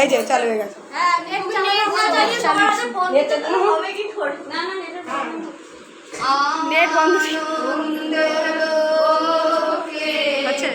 এই যে চালু হয়ে গেছে। নেট বন্ধ আচ্ছা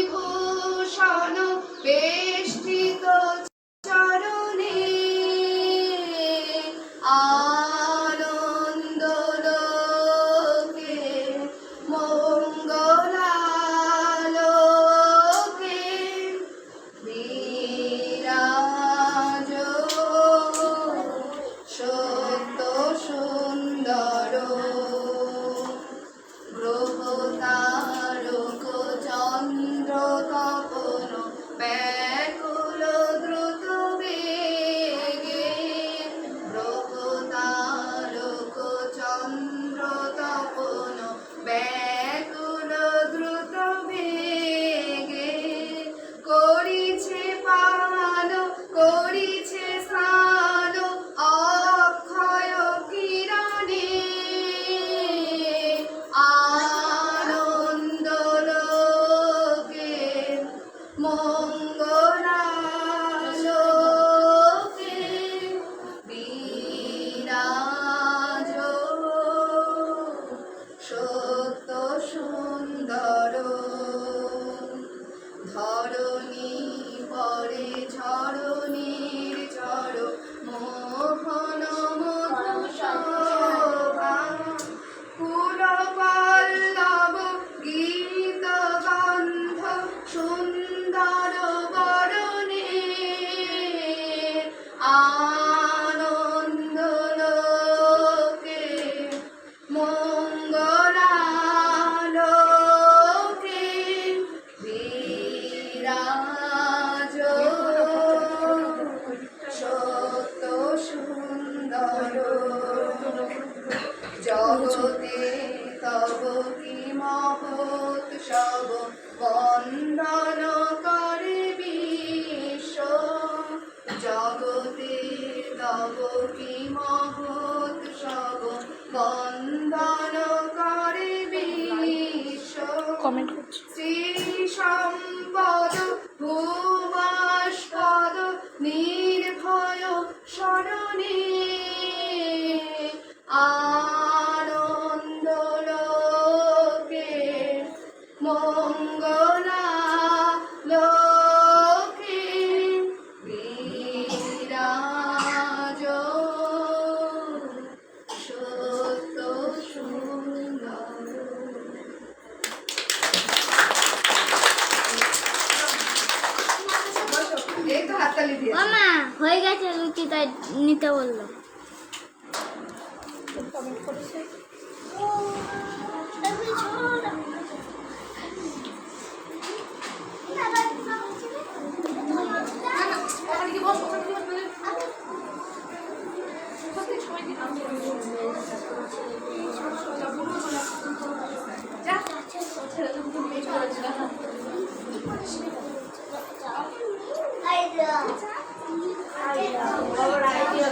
মণিভূষণ বেষ্টিত চরণে আনন্দ লোকে মঙ্গলালোকে বিরাজ সত্য সুন্দর গ্রহ তারক চন্দ্র তপন ব্যাকুল দ্রুত বেগে গ্রহ তারক চন্দ্র তপন ব্যাকুল দ্রুত বেগে করিছে পান করিছে স্নান অক্ষয় কিরণে আনন্দ লোকে মঙ্গলালোকে বিরাজ সত্য সুন্দর ধরণী পরে ঝরণীর ঝর মোহন মধুশোভা ফুল পল্লব গীত গন্ধ সুন্দর বরণে আনন্দ লোকে মঙ্গলালোকে বিরাজ সত্য সুন্দর জগতে তব কি মহোৎসব বন্দন করে বিশ্ব জগতে তব কি মহোৎসব বন্দন করে বিশ্ব কমেন্ট করছি শ্রী সম্পদ ভুবাস্পদ নির্ভয় শরণে আনন্দ লোকে মঙ্গলালোকে বিরাজ সত্য সুন্দর। এই তো হাততালি দিয়ে মামা হয়ে গেছে লুচি তাই নিতে বললো কমেন্ট করেছে আইডিয়া